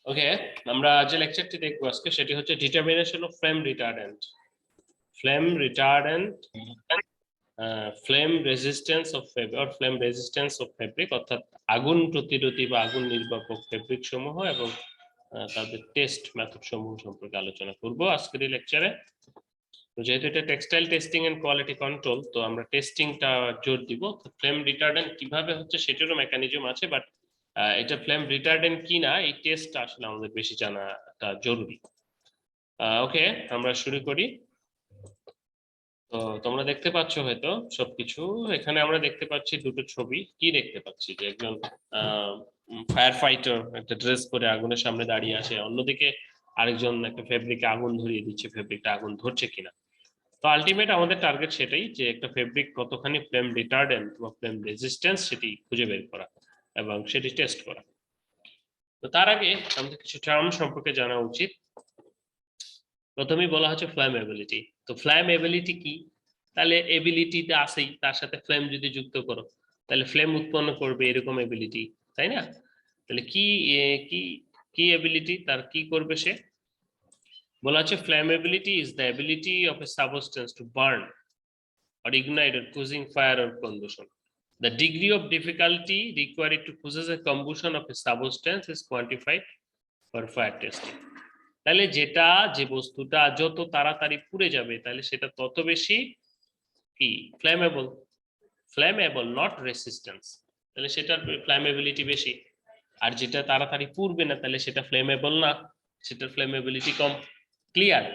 ওকে, আমরা যে লেকচারটি দেখবো আজকে সেটি হচ্ছে determination of flame retardant, flame retardant, flame resistance of fabric, flame resistance of fabric, অর্থাৎ আগুন প্রতিরোধী বা আগুন নির্বাপক ফেব্রিক সমূহ এবং তাদের টেস্ট মেথড সমূহ সম্পর্কে আলোচনা করব আজকের এই লেকচারে। তো যেহেতু এটা textile testing and quality control, তো আমরা টেস্টিংটা জোর দিব। ফ্লেম রিটার্ডেন্ট কিভাবে হচ্ছে সেটারও মেকানিজম আছে, বাট এটা ফ্লেম রিটার্ডেন্ট কি না এই টেস্টটা আসলে আমাদের বেশি জানাটা জরুরি। ওকে, আমরা শুরু করি। তো তোমরা দেখতে পাচ্ছ হয়তো সবকিছু। এখানে আমরা দেখতে পাচ্ছি দুটো ছবি। কি দেখতে পাচ্ছি যে একজন ফায়ার ফাইটার একটা ড্রেস পরে আগুনের সামনে দাঁড়িয়ে আছে, অন্যদিকে আরেকজন একটা ফেব্রিকে আগুন ধরিয়ে দিচ্ছে, ফেব্রিকটা আগুন ধরছে কিনা। তো আলটিমেট আমাদের টার্গেট সেটাই, যে একটা ফেব্রিক কতখানি ফ্লেম রিটার্ডেন্ট বা ফ্লেম রেজিস্ট্যান্স সেটি খুঁজে বের করা এবং সেটি টেস্ট করা। তো তার আগে আমাদের কিছু টার্ম সম্পর্কে জানা উচিত। প্রথমেই বলা হচ্ছে ফ্ল্যামেবিলিটি। তো ফ্ল্যামেবিলিটি কি? তাহলে এবিলিটিতে আসেই, তার সাথে ফ্লেম যদি যুক্ত করো তাহলে ফ্লেম উৎপন্ন করবে এরকম এবিলিটি, তাই না? তাহলে কি কি কি এবিলিটি, তার কি করবে সে? বলা হচ্ছে flammability is the ability of a substance to burn or ignite or causing fire or combustion. The degree of difficulty required to cause a combustion of a substance is quantified for fire testing. তাহলে যেটা, যে বস্তুটা যত তাড়াতাড়ি পুড়ে যাবে তাহলে সেটা তত বেশি কি ফ্লেমেবল, ফ্লেমেবল নট রেসিস্ট্যান্স, তাহলে সেটার ফ্লেমেবিলিটি বেশি। আর যেটা তাড়াতাড়ি পুড়বে না তাহলে সেটা ফ্লেমেবল না, সেটার ফ্লেমেবিলিটি কম। ক্লিয়ার?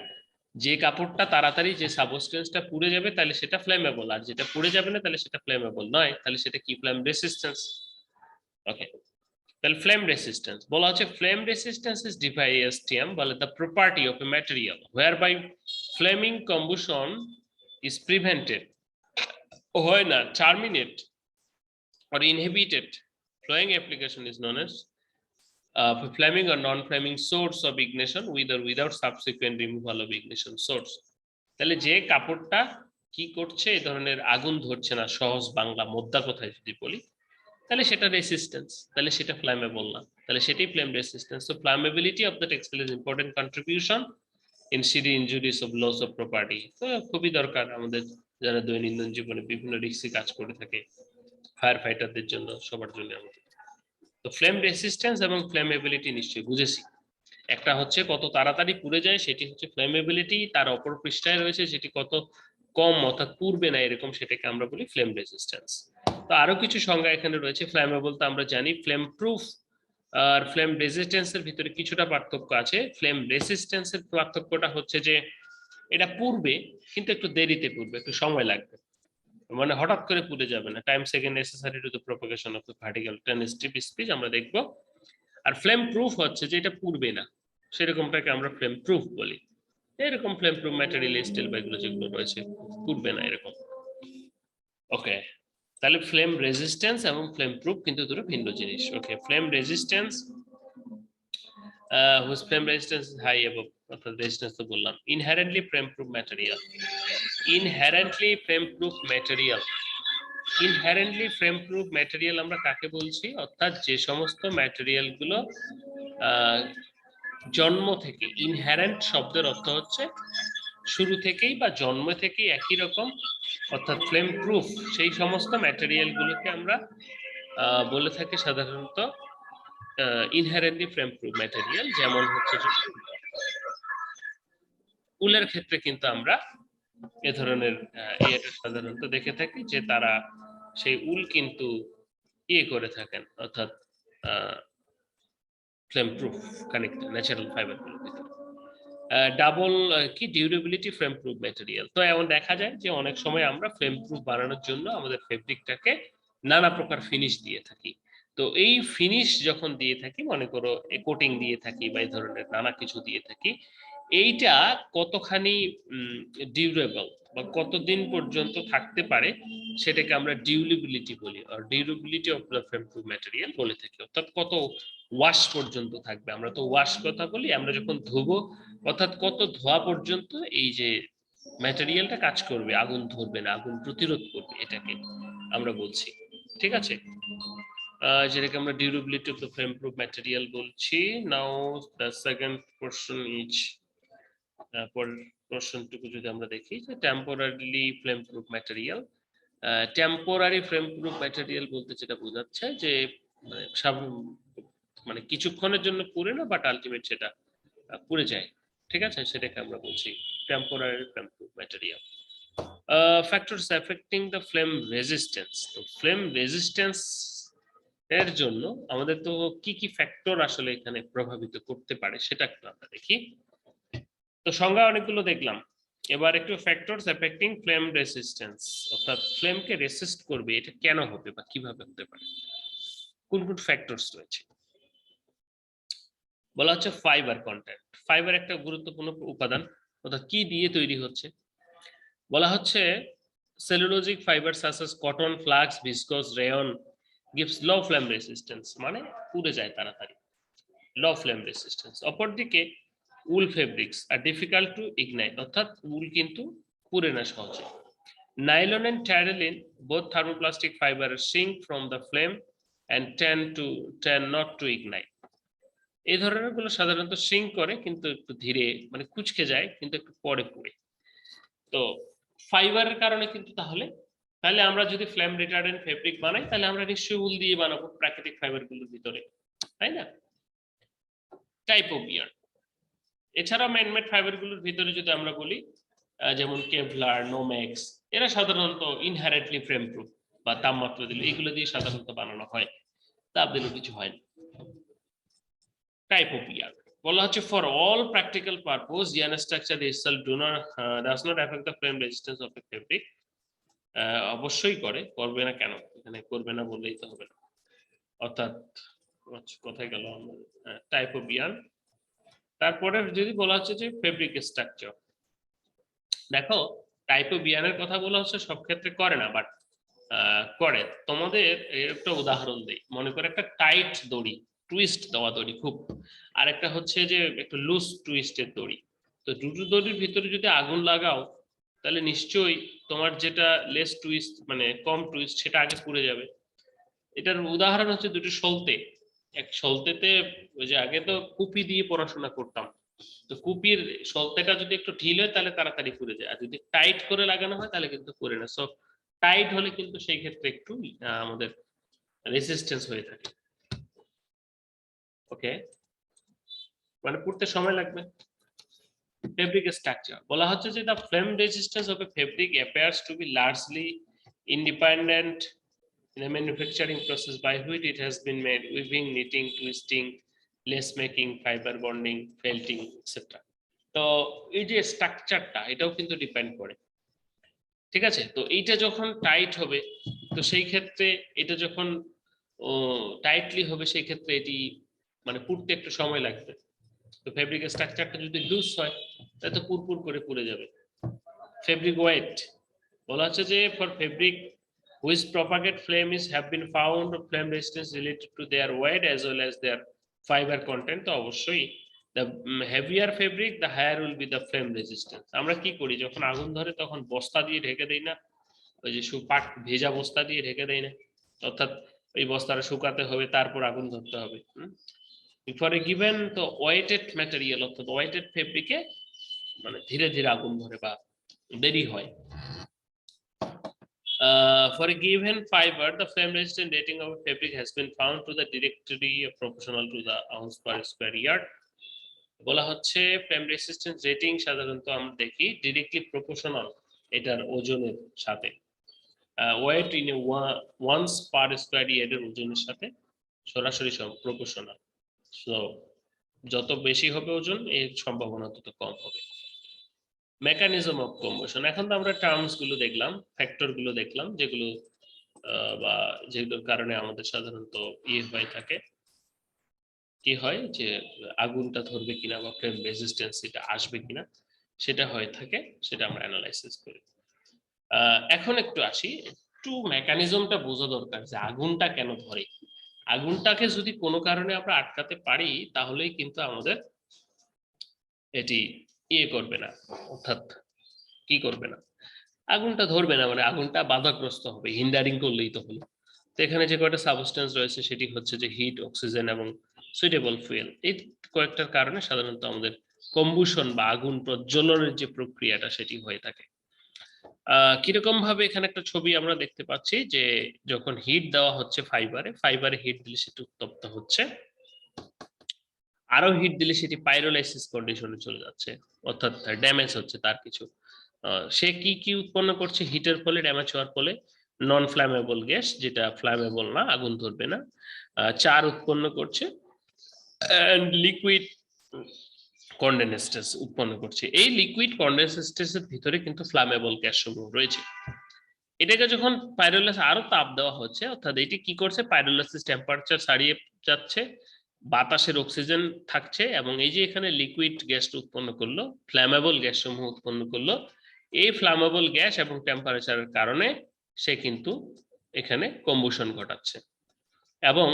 যে কাপড়টা তাড়াতাড়ি, যে সাবস্টেন্সটা পুড়ে যাবে তাহলে সেটা ফ্লেমেবল, আর যেটা পুড়ে যাবে না তাহলে সেটা ফ্লেমেবল নয়, তাহলে সেটা কি ফ্লেম রেসিস্ট্যান্স। ওকে, তাহলে ফ্লেম রেসিস্ট্যান্স বলা হচ্ছে flame resistance is defined as TM, বলে the property of a material whereby flaming combustion is prevented when a terminate or inhibited flowing application is known as flaming or non-flaming source of ignition with or without subsequent removal of ignition source. তাহলে যে কাপড়টা কি করছে, এই ধরনের আগুন ধরছে না, সহজ বাংলা মোদ্দা কথায় যদি বলি, তাহলে সেটা রেসিস্ট্যান্স, তাহলে সেটা ফ্ল্যামেবল না, তাহলে সেটাই flame resistance. So flammability of the textile is important contribution in CD injuries of loss of property. তো খুবই দরকার আমাদের যারা দৈনন্দিন জীবনে বিভিন্ন রিস্কি কাজ করে থাকে, ফায়ার ফাইটারদের জন্য, সবার জন্য আমাদের। তো ফ্লেম রেসিস্ট্যান্স এবং ফ্লেমেবিলিটি নিশ্চয়ই বুঝেছি। একটা হচ্ছে কত তাড়াতাড়ি পুড়ে যায় সেটি হচ্ছে ফ্লেমেবিলিটি, তার অপর পৃষ্ঠায় রয়েছে সেটি কত কম অর্থাৎ পুড়বে না এরকম, সেটাকে আমরা বলি ফ্লেম রেজিস্ট্যান্স। তো আরো কিছু সংজ্ঞা এখানে রয়েছে। ফ্লেমেবল তো আমরা জানি, ফ্লেম প্রুফ আর ফ্লেম রেজিস্ট্যান্সের ভিতরে কিছুটা পার্থক্য আছে। ফ্লেম রেজিস্ট্যান্সের পার্থক্যটা হচ্ছে যে এটা পুড়বে কিন্তু একটু দেরিতে পুড়বে, একটু সময় লাগবে, মানে হঠাৎ করে পুড়ে যাবে না। Time second necessary to the propagation of the particle tensive speech আমরা দেখবো। আর ফ্লেম প্রুফ হচ্ছে যে এটা পুড়বে না, সেরকমটাকে আমরা ফ্লেম প্রুফ বলি। এরকম ফ্লেম প্রুফ ম্যাটেরিয়াল, স্টিল বা এগুলো যেগুলো রয়েছে পুড়বে না এরকম। ওকে, তাহলে ফ্লেম রেজিস্ট্যান্স এবং ফ্লেম প্রুফ কিন্তু দুটো ভিন্ন জিনিস। Okay, flame resistance whose flame resistance is high above, অর্থাৎ রেজিস্ট্যান্স তো বললাম। Inherently flame proof material, inherently flame proof material, inherently flame proof material আমরা কাকে বলছি? অর্থাৎ যে সমস্ত ম্যাটেরিয়াল গুলো জন্ম থেকে, ইনহেরেন্ট শব্দের অর্থ হচ্ছে শুরু থেকেই বা জন্ম থেকেই একই রকম, অর্থাৎ ফ্লেম প্রুফ, সেই সমস্ত ম্যাটেরিয়াল গুলোকে আমরা বলে থাকি সাধারণত ইনহেরেন্টলি ফ্লেম প্রুফ ম্যাটেরিয়াল। যেমন হচ্ছে উলের ক্ষেত্রে কিন্তু আমরা এ ধরনের ইয়েটা সাধারণত দেখে থাকি যে তারা সেই উল কিন্তু ইয়ে করে থাকেন, অর্থাৎ flame proof connect natural fibre গুলোর ভিতরে। ডাবল কি ডিউরেবিলিটি ফ্লেম প্রুফ ম্যাটেরিয়াল। তো এমন দেখা যায় যে অনেক সময় আমরা ফ্লেম প্রুফ বানানোর জন্য আমাদের ফেব্রিকটাকে নানা প্রকার ফিনিশ দিয়ে থাকি। তো এই ফিনিশ যখন দিয়ে থাকি, মনে করো কোটিং দিয়ে থাকি বা এই ধরনের নানা কিছু দিয়ে থাকি, এইটা কতখানি ডিউরেবল বা কতদিন পর্যন্ত থাকতে পারে সেটাকে আমরা ডিউরেবিলিটি বলি, আর durability of the flame proof material বলে থাকি। অর্থাৎ কত ওয়াশ পর্যন্ত থাকবে, আমরা তো ওয়াশ কথা বলি, আমরা যখন ধোবো অর্থাৎ কত ধোয়া পর্যন্ত এই যে ম্যাটেরিয়ালটা কাজ করবে, আগুন ধরবে না, আগুন প্রতিরোধ করবে, এটাকে আমরা বলছি। ঠিক আছে? যেটাকে আমরা durability of the flame proof material বলছি। নাও দ্য সেকেন্ড পোর্শন ইজ, পোর্শনটুকু যদি আমরা দেখি যে temporarily flame proof material. Temporary flame proof material বলতে যেটা বোঝাচ্ছে যে মানে কিছুক্ষণের জন্য পুড়ে না, বাট আলটিমেট সেটা পুড়ে যায়, ঠিক আছে, সেটাকে আমরা বলছি temporary flame proof material. Factors affecting the flame resistance, তো ফ্লেম রেজিস্ট্যান্স এর জন্য আমাদের তো কি কি ফ্যাক্টর আসলে এখানে প্রভাবিত করতে পারে সেটা একটু আমরা দেখি। তো সংজ্ঞা অনেকগুলো দেখলাম, এবার একটু ফ্যাক্টরস অ্যাফেক্টিং ফ্লেম রেজিস্ট্যান্স, অর্থাৎ ফ্লেমকে রেসিস্ট করবে এটা কেন হবে বা কিভাবে হতে পারে, কোন কোন ফ্যাক্টরস রয়েছে। বলা হচ্ছে ফাইবার কন্টেন্ট, ফাইবার একটা গুরুত্বপূর্ণ উপাদান, অর্থাৎ কি দিয়ে তৈরি হচ্ছে। বলা হচ্ছে cellulosic fibre such as cotton, flax, viscose, rayon gives low flame resistance, মানে পুড়ে যায় তাড়াতাড়ি, low flame resistance। অপরদিকে wool fabrics are difficult to ignite, অর্থাৎ উল কিন্তু পুড়ে না সহজে। Nylon and terylene both thermoplastic fibre sink from the flame and tend not to ignite। এই ধরনের গুলো সাধারণত সিঙ্ক করে কিন্তু একটু ধীরে, মানে কুচকে যায় কিন্তু একটু পরে পুড়ে। তো ফাইবারের কারণে কিন্তু তাহলে আমরা যদি ফ্লেম রিটার্ডেন্ট ফেব্রিক বানাই তাহলে আমরা নিশ্চয়ই উল দিয়ে বানাবো প্রাকৃতিক ফাইবারগুলোর ভিতরে, তাই না। টাইপ অফ ইয়ার্ন, এছাড়া ম্যানমেড ফাইবারগুলোর ভিতরে যদি আমরা বলি যেমন কেভলার, নোমেক্স, এরা সাধারণত ইনহারেন্টলি ফ্লেম প্রুফ বা তাপমাত্রা দিলে এগুলো দিয়ে সাধারণত বানানো হয়, তাপ দিলেও কিছু হয় না। টাইপ অফ ইয়ার্ন বলা হচ্ছে for all practical purpose yarn structure itself does not affect the flame resistance of a fabric। অবশ্যই করবে না কেন, এখানে করবে না বললেই তো হবে না, অর্থাৎ কোথায় গেল টাইপ অফ ইয়ার্ন। তারপরে যদি বলা হচ্ছে যে ফেব্রিক স্ট্রাকচার, দেখো টাইপ অফ ইয়ার্নের কথা বলা হচ্ছে সব ক্ষেত্রে করে না, বাট করে। তোমাদের এর একটা উদাহরণ দেই, মনে করে একটা টাইট দড়ি, টুইস্ট দেওয়া দড়ি খুব, আর একটা হচ্ছে যে একটু লুজ টুইস্টের দড়ি। তো দুটো দড়ির ভিতরে যদি আগুন লাগাও তাহলে নিশ্চয়ই তোমার যেটা লেস টুইস্ট মানে কম টুইস্ট সেটা আগে পুড়ে যাবে। এটার উদাহরণ হচ্ছে দুটো সলতে, এক সলতেতে ওই যে আগে তো কুপি দিয়ে পড়াশোনা করতাম, তো কুপির সলতেটা যদি একটু ঢিল হয় তাহলে তাড়াতাড়ি পুড়ে যায়, আর যদি টাইট করে লাগানো হয় তাহলে কিন্তু পুড়ে না। সো টাইট হলে কিন্তু সেই ক্ষেত্রে একটু আমাদের রেসিস্টেন্স হয়ে থাকে, ওকে, মানে পুড়তে সময় লাগবে। ফেব্রিক স্ট্রাকচার বলা হচ্ছে যে the flame resistance of a fabric appears to be largely independent in the manufacturing process by which it has been made, weaving, knitting, twisting, lace making, fiber bonding, felting, etc. তো এই যে স্ট্রাকচারটা এটাও কিন্তু depend করে, ঠিক আছে। তো এইটা যখন টাইট হবে তো সেই ক্ষেত্রে এটা যখন টাইটলি হবে সেই ক্ষেত্রে এটি মানে পুড়তে একটু সময় লাগবে। তো ফেব্রিক স্ট্রাকচারটা যদি লুজ হয় তাহলে তো পুরপুর করে পুড়ে যাবে। ফেব্রিক ওয়েট বলা হচ্ছে যে for fabric which propagate flame is have been found flame resistance related to their weight as well as their fiber content। তো অবশ্যই the heavier fabric the higher will be the flame resistance। আমরা কি করি যখন আগুন ধরে তখন বস্তা দিয়ে ঢেকে দেই না, ওই যে পাট ভেজা বস্তা দিয়ে ঢেকে দেই না, অর্থাৎ এই বস্তাটা শুকাতে হবে তারপর আগুন ধরতে হবে। ফর এ গিভেন তো ওয়েটেড ম্যাটেরিয়াল অর্থাৎ ওয়েটেড ফেব্রিকে মানে ধীরে ধীরে আগুন ধরে বা দেরি হয়। For a given fiber, the flame resistant rating of a fabric has been found to the directly proportional to the ounce per square yard। বলা হচ্ছে ফ্লেম রেসিস্ট্যান্স রেটিং সাধারণত আমরা দেখি ডিরেক্টলি প্রপোর্শনাল এটার ওজনের সাথে, weight in ounce per square ইয়ার্ডের ওজনের সাথে সরাসরি প্রপোর্শনাল। সো যত বেশি হবে ওজন এর সম্ভাবনা তত কম হবে। মেকানিজম অফ কম্বাশন, এখন তো আমরা টার্মস গুলো দেখলাম, ফ্যাক্টর গুলো দেখলাম যেগুলো বা যেগুলোর কারণে আমাদের সাধারণত হয়ে থাকে, কি হয় যে আগুনটা ধরবে কিনা বা ফ্লেম রেজিস্ট্যান্সিটা আসবে কিনা সেটা হয়ে থাকে, সেটা আমরা অ্যানালাইসিস করি। এখন একটু আসি, একটু মেকানিজমটা বোঝা দরকার যে আগুনটা কেন ধরে। আগুনটাকে যদি কোনো কারণে আমরা আটকাতে পারি তাহলেই কিন্তু আমাদের এটি করবে না, অর্থাৎ কি করবে না, আগুনটা ধরবে না, মানে আগুনটা বাধাগ্রস্ত হবে, হিন্ডারিং করলেই তো হলো। তো এখানে যে কয়টা সাবস্টেন্স রয়েছে সেটি হচ্ছে যে হিট, অক্সিজেন এবং সুইটেবল ফুয়েল। এই কয়েকটার কারণে সাধারণত আমাদের কম্বুশন বা আগুন প্রজ্বলনের যে প্রক্রিয়াটা সেটি হয়ে থাকে। কিরকম ভাবে এখানে একটা ছবি আমরা দেখতে পাচ্ছি যে যখন হিট দেওয়া হচ্ছে ফাইবারে হিট দিলে সেটি উত্তপ্ত হচ্ছে, আরো হিট দিলে সেটি পাইরোলাইসিস কন্ডিশনে চলে যাচ্ছে, অর্থাৎ ড্যামেজ হচ্ছে তার কিছু। সে কি কি উৎপন্ন করছে হিটের ফলে, ড্যামেজ হওয়ার ফলে? নন ফ্ল্যামেবল গ্যাস, যেটা ফ্ল্যামেবল না, আগুন ধরবে না, চার উৎপন্ন করছে, এন্ড লিকুইড কন্ডেনসেস উৎপন্ন করছে। এই লিকুইড কন্ডেনসেসের ভিতরে কিন্তু ফ্ল্যামেবল গ্যাস সমূহ রয়েছে। এটাকে যখন পাইরোলাইসিস আরো তাপ দেওয়া হচ্ছে, অর্থাৎ এটি কি করছে, পাইরোলাইসিস টেম্পারেচার ছাড়িয়ে যাচ্ছে, বাতাসের অক্সিজেন থাকছে, এবং এই যে এখানে লিকুইড গ্যাসটা উৎপন্ন করলো, ফ্ল্যামেবল গ্যাস সমূহ উৎপন্ন করলো, এই ফ্ল্যামেবল গ্যাস এবং টেম্পারেচারের কারণে সে কিন্তু এখানে কম্বুশন ঘটাচ্ছে, এবং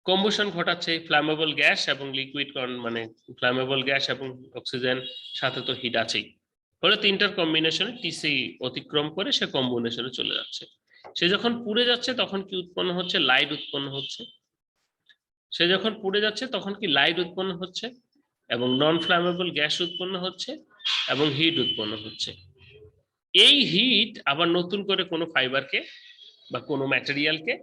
কম্বুশন ঘটাচ্ছে ফ্ল্যামেবল গ্যাস এবং লিকুইড, মানে ফ্ল্যামেবল গ্যাস এবং অক্সিজেন, সাথে তো হিট আছেই, ফলে তিনটার কম্বিনেশনে টিসি অতিক্রম করে সে কম্বিনেশনে চলে যাচ্ছে। সে যখন পুড়ে যাচ্ছে তখন কি উৎপন্ন হচ্ছে, লাইট উৎপন্ন হচ্ছে। সে যখন পুড়ে যাচ্ছে তখন কি লাইট উৎপন্ন হচ্ছে, এবং নন ফ্ল্যামেবল গ্যাস উৎপন্ন হচ্ছে, এবং হিট উৎপন্ন হচ্ছে। এই হিট আবার নতুন করে কোনো ফাইবারকে বা কোনো ম্যাটেরিয়ালকে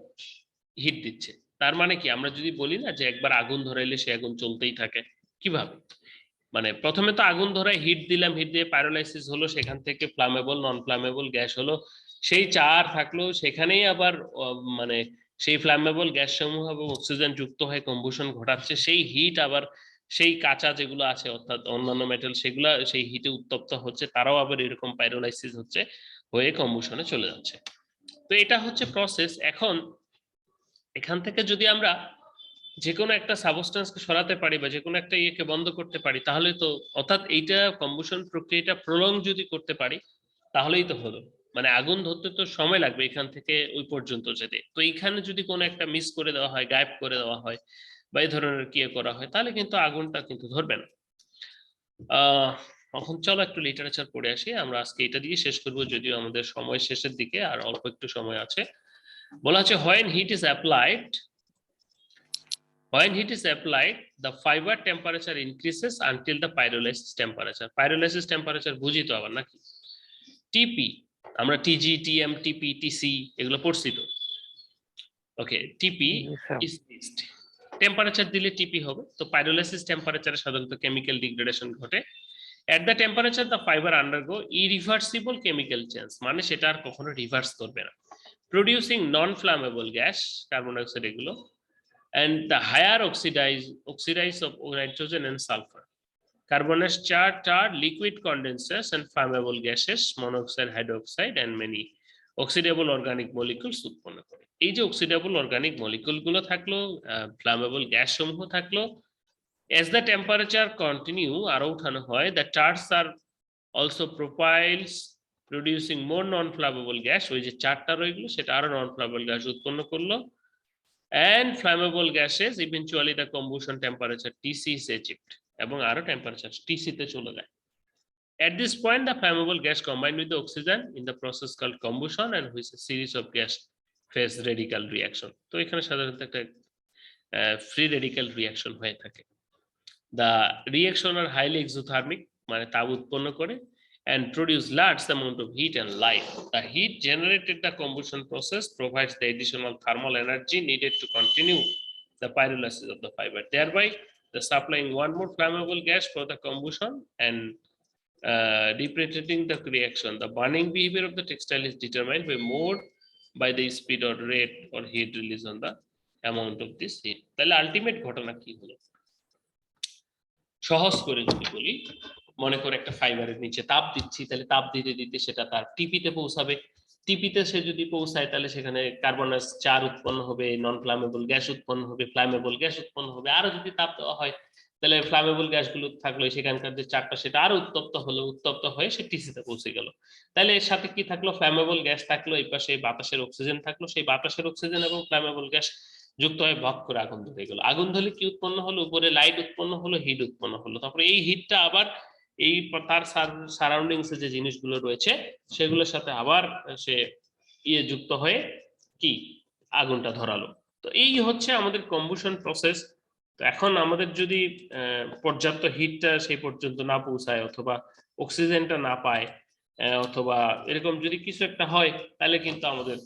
হিট দিচ্ছে। তার মানে কি, আমরা যদি বলি না যে একবার আগুন ধরাইলে সে আগুন চলতেই থাকে, কিভাবে? মানে প্রথমে তো আগুন ধরায় হিট দিলাম, হিট দিয়ে পাইরোলাইসিস হলো, সেখান থেকে ফ্লামেবল, নন ফ্লামেবল গ্যাস হলো, সেই চার থাকলো, সেখানেই আবার মানে সেই ফ্লামেবল গ্যাস সমূহ এবং অক্সিজেন যুক্ত হয়ে কম্বুশন ঘটাচ্ছে, সেই হিট আবার সেই কাঁচা যেগুলো আছে অর্থাৎ অন্যান্য মেটাল, সেগুলা সেই হিটে উত্তপ্ত হচ্ছে, তারাও আবার এরকম পাইরোলাইসিস হচ্ছে, হয়ে কম্বুশনে চলে যাচ্ছে। তো এটা হচ্ছে প্রসেস। এখন এখান থেকে যদি আমরা যে কোনো একটা সাবস্টেন্সকে সরাতে পারি বা যে কোনো একটা ইয়েকে বন্ধ করতে পারি, তাহলে তো, অর্থাৎ এইটা কম্বুশন প্রক্রিয়াটা প্রলং যদি করতে পারি তাহলেই তো হলো। মানে আগুন ধরতে তো সময় লাগবে এখান থেকে ওই পর্যন্ত যেতে, তো এইখানে যদি কোনো একটা মিস করে দেওয়া হয়, গায়েব করে দেওয়া হয় বা এই ধরনের কি করা হয়, তাহলে কিন্তু আগুনটা কিন্তু ধরবে না। এখন চলো একটু লিটারেচার পড়ে আসি। আমরা আজকে এটা দিয়ে শেষ করবো, যদিও আমাদের সময় শেষের দিকে, আর অল্প একটু সময় আছে। বলা হচ্ছে when heat is applied, the fiber temperature increases until the pyrolysis temperature. Pyrolysis temperature বুঝি তো আবার নাকি? টিপি, আমরা টিজি, টিএম, টিপি, টিসি এগুলো পড়ছি তো। ওকে, টিপি ইজ ফিক্সড। টেম্পারেচার দিলে টিপি হবে। তো পাইরোলাইসিস টেম্পারেচারে সাধারণত কেমিক্যাল ডিগ্রেডেশন ঘটে। At the temperature the fiber undergo irreversible chemical change, মানে সেটা আর কখনো রিভার্স করবে না, producing non-flammable gas, carbon dioxide এগুলো, and the higher oxidize of nitrogen and sulfur. Carbonous char, liquid condenses and flammable gases, monoxide, hydroxide and many oxidable organic molecules উৎপন্ন করে। এই যে oxidable organic molecule গুলো থাকলো, flammable gas সমূহ থাকলো, as the temperature continue আরো উঠানো হয়, the chars are also profiles producing more non-flammable gas, ওই যে চারটা রয়ে গেল সেটা আরো non-flammable gas উৎপন্ন করলো, and flammable gases eventually the combustion temperature TC is achieved, এবং আরো টেম্পারেচার TC তে চলে যায়। At this point the flammable gas combined with the oxygen in the process called combustion, and which a series of gas phase radical reaction। তো এখানে সাধারণত একটা free radical reaction হয়ে থাকে। The reaction are highly exothermic, মানে তাপ উৎপন্ন করে, and produce large amount of heat and light. The heat generated the combustion process provides the additional thermal energy needed to continue the pyrolysis of the fiber, thereby the supplying one more flammable gas for the combustion and deprecating the reaction. The burning behavior of the textile is determined by the speed or rate or heat release on the amount of this heat. তাহলে ultimate ঘটনা কি হলো? সহজ করে যদি বলি, মনে করে একটা ফাইবারের নিচে তাপ দিচ্ছি, তাহলে তাপ দিতে দিতে সেটা তার টিপিতে পৌঁছাবে। টিপিতে সে যদি পৌঁছায় তাহলে সেখানে কার্বনাস চার উৎপন্ন হবে, নন ফ্লামেবল গ্যাস উৎপন্ন হবে, ফ্লামেবল গ্যাস উৎপন্ন হবে। আরো যদি তাপ দেওয়া হয় তাহলে ফ্লামেবল গ্যাসগুলো থাকলো, সেখানকার যে চারটা সেটা আরো উত্তপ্ত হলো, উত্তপ্ত হয়ে সে টিসিতে পৌঁছে গেল। তাহলে এর সাথে কি থাকলো, ফ্লামেবল গ্যাস থাকলো, এই পাশে বাতাসের অক্সিজেন থাকলো, সেই বাতাসের অক্সিজেন এবং ফ্লামেবল গ্যাস যুক্ত হয়ে ভক করে আগুন ধরে গেল। আগুন ধরলে কি উৎপন্ন হলো, উপরে লাইট উৎপন্ন হলো, হিট উৎপন্ন হলো। তারপরে এই হিটটা আবার এই তার সারাউন্ডিংসে যে জিনিসগুলো রয়েছে সেগুলোর সাথে আবার সে যুক্ত হয়ে কি আগুনটা ধরালো। তো এই হচ্ছে আমাদের কম্বুশন প্রসেস। তো এখন আমাদের যদি পর্যাপ্ত হিটটা সেই পর্যন্ত না পৌঁছায় অথবা অক্সিজেনটা না পায় অথবা এরকম যদি কিছু একটা হয়, তাহলে কিন্তু আমাদের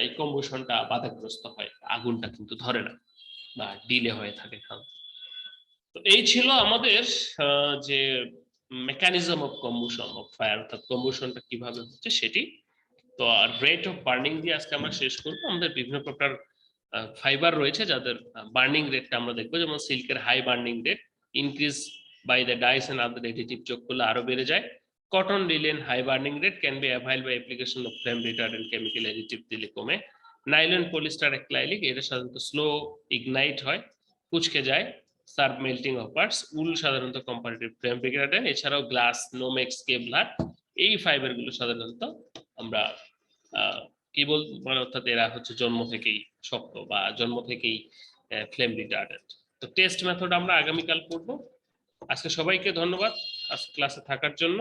এই কম্বুশনটা বাধাগ্রস্ত হয়, আগুনটা কিন্তু ধরে না বা ডিলে হয়ে থাকে। তো এই ছিল আমাদের যে মেকানিজম অফ কম্বুশন অফ ফায়ার, অর্থাৎ কম্বুশনটা কিভাবে হচ্ছে সেটি। তো রেট অফ বার্নিং দিয়ে আজকে আমরা শেষ করবো। আমাদের বিভিন্ন প্রকার ফাইবার রয়েছে যাদের বার্নিং রেটটা আমরা দেখবো, যেমন সিল্কের high burning rate increase by the dyes and other additive যোগ করলে আরো বেড়ে যায়। Cotton linen high burning rate can be avoid by application of flame retardant chemical additive দিলে কমে। নাইলন পলিস্টার অ্যাক্রাইলিক এটা সাধারণত স্লো ইগনাইট হয়, কুচকে যায়, সার্ভ মেল্টিং অফ পার্টস। উল সাধারণত কম্পারেটিভ ফ্লেম রিটার্ডেন্ট। এছাড়াও গ্লাস, নোমেক্স, কেভলার এই ফাইবার গুলো সাধারণত আমরা কি বলবো, মানে অর্থাৎ এরা হচ্ছে জন্ম থেকেই শক্ত বা জন্ম থেকেই ফ্লেম রিটার্ডেন্ট। তো টেস্ট মেথড আমরা আগামীকাল পড়বো। আজকে সবাইকে ধন্যবাদ আজকে ক্লাসে থাকার জন্য।